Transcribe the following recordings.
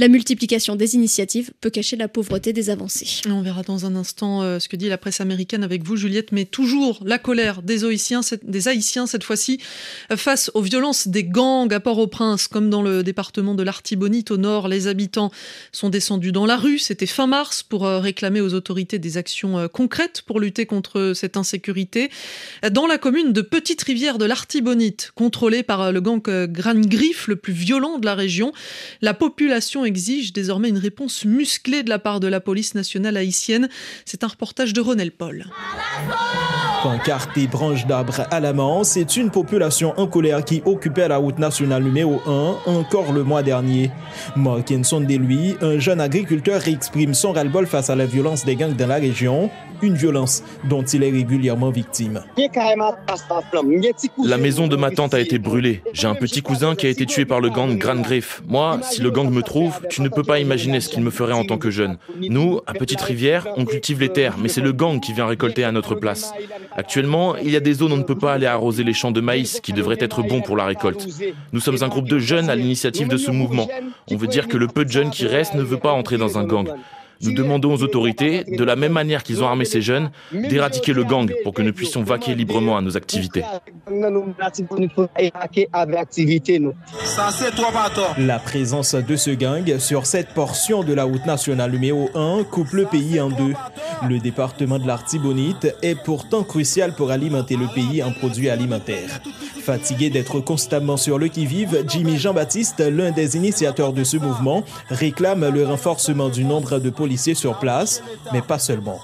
La multiplication des initiatives peut cacher la pauvreté des avancées. On verra dans un instant ce que dit la presse américaine avec vous, Juliette, mais toujours la colère des Haïtiens, cette fois-ci, face aux violences des gangs à Port-au-Prince, comme dans le département de l'Artibonite au nord. Les habitants sont descendus dans la rue, c'était fin mars, pour réclamer aux autorités des actions concrètes pour lutter contre cette insécurité. Dans la commune de Petite-Rivière de l'Artibonite, contrôlée par le gang Gran Griffe, le plus violent de la région, la population exige désormais une réponse musclée de la part de la police nationale haïtienne. C'est un reportage de Ronel Paul. Pancartes et branches d'arbres à la main, c'est une population en colère qui occupait la route nationale numéro 1 encore le mois dernier. Markinson Deluy, un jeune agriculteur, exprime son ras-le-bol face à la violence des gangs dans la région, une violence dont il est régulièrement victime. La maison de ma tante a été brûlée. J'ai un petit cousin qui a été tué par le gang Gran Griffe. Moi, si le gang me trouve, tu ne peux pas imaginer ce qu'il me ferait en tant que jeune. Nous, à Petite-Rivière, on cultive les terres, mais c'est le gang qui vient récolter à notre place. Actuellement, il y a des zones où on ne peut pas aller arroser les champs de maïs qui devraient être bons pour la récolte. Nous sommes un groupe de jeunes à l'initiative de ce mouvement. On veut dire que le peu de jeunes qui restent ne veut pas entrer dans un gang. Nous demandons aux autorités, de la même manière qu'ils ont armé ces jeunes, d'éradiquer le gang pour que nous puissions vaquer librement à nos activités. La présence de ce gang sur cette portion de la route nationale numéro 1 coupe le pays en deux. Le département de l'Artibonite est pourtant crucial pour alimenter le pays en produits alimentaires. Fatigué d'être constamment sur le qui-vive, Jimmy Jean-Baptiste, l'un des initiateurs de ce mouvement, réclame le renforcement du nombre de policiers sur place, mais pas seulement.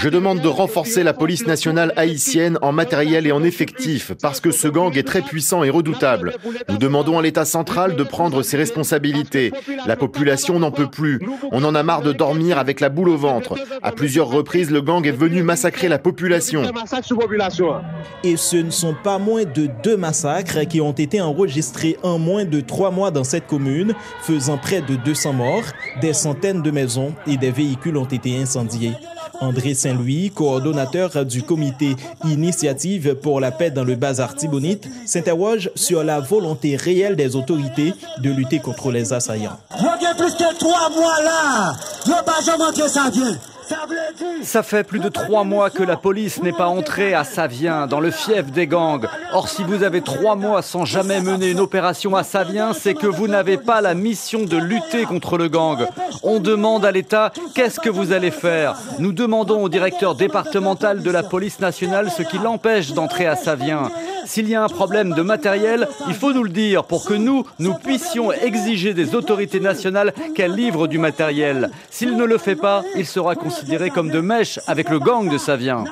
Je demande de renforcer la police nationale haïtienne en matériel et en effectif, parce que ce gang est très puissant et redoutable. Nous demandons à l'État central de prendre ses responsabilités. La population n'en peut plus. On en a marre de dormir avec la boule au ventre. À plusieurs reprises, le gang est venu massacrer la population. Et ce ne sont pas moins de 2 massacres qui ont été enregistrés en moins de 3 mois dans cette commune, faisant près de 200 morts, des centaines de maisons et des véhicules ont été incendiés. André Saint-Louis, coordonnateur du comité Initiative pour la paix dans le Bas-Artibonite, s'interroge sur la volonté réelle des autorités de lutter contre les assaillants. Il y a plus de 3 mois là, il n'y a pas jamais que ça vient. Ça fait plus de 3 mois que la police n'est pas entrée à Savien, dans le fief des gangs. Or, si vous avez 3 mois sans jamais mener une opération à Savien, c'est que vous n'avez pas la mission de lutter contre le gang. On demande à l'État, qu'est-ce que vous allez faire? Nous demandons au directeur départemental de la police nationale ce qui l'empêche d'entrer à Savien. S'il y a un problème de matériel, il faut nous le dire pour que nous puissions exiger des autorités nationales qu'elles livrent du matériel. S'il ne le fait pas, il sera considéré comme de mèche avec le gang de Savien.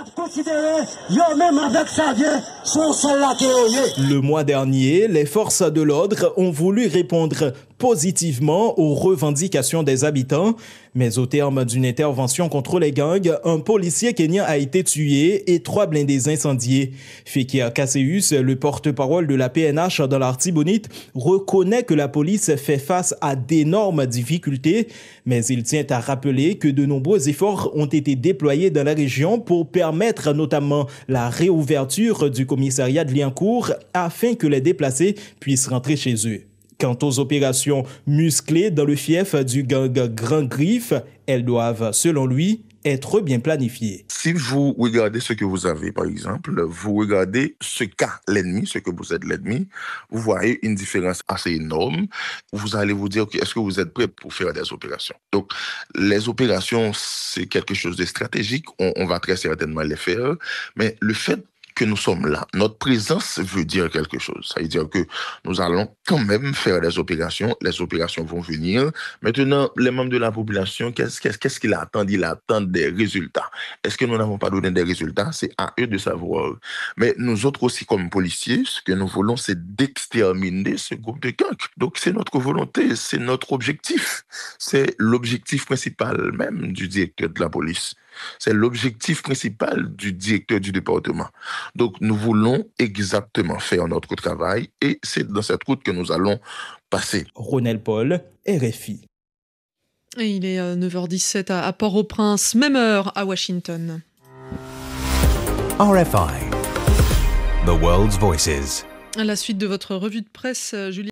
Le mois dernier, les forces de l'ordre ont voulu répondre positivement aux revendications des habitants, mais au terme d'une intervention contre les gangs, un policier kenyan a été tué et 3 blindés incendiés. Fekir Kasseus, le porte-parole de la PNH dans l'Artibonite, reconnaît que la police fait face à d'énormes difficultés, mais il tient à rappeler que de nombreux efforts ont été déployés dans la région pour permettre notamment la réouverture du commissariat de Liancourt afin que les déplacés puissent rentrer chez eux. Quant aux opérations musclées dans le fief du gang Gran Griffe, elles doivent, selon lui, être bien planifiées. Si vous regardez ce que vous avez, par exemple, vous regardez ce qu'a l'ennemi, ce que vous êtes l'ennemi, vous voyez une différence assez énorme. Vous allez vous dire, est-ce que vous êtes prêt pour faire des opérations? Donc, les opérations, c'est quelque chose de stratégique. On va très certainement les faire. Mais le fait que nous sommes là, notre présence veut dire quelque chose. Ça veut dire que nous allons quand même faire des opérations. Les opérations vont venir. Maintenant, les membres de la population, qu'est-ce qu'ils attendent? Ils attendent des résultats. Est-ce que nous n'avons pas donné des résultats? C'est à eux de savoir. Mais nous autres aussi, comme policiers, ce que nous voulons, c'est d'exterminer ce groupe de gangs. Donc, c'est notre volonté, c'est notre objectif. C'est l'objectif principal même du directeur de la police. C'est l'objectif principal du directeur du département. Donc, nous voulons exactement faire notre travail et c'est dans cette route que nous allons passer. Ronel Paul, RFI. Et il est 9h17 à Port-au-Prince, même heure à Washington. RFI, The World's Voices. À la suite de votre revue de presse, Julie.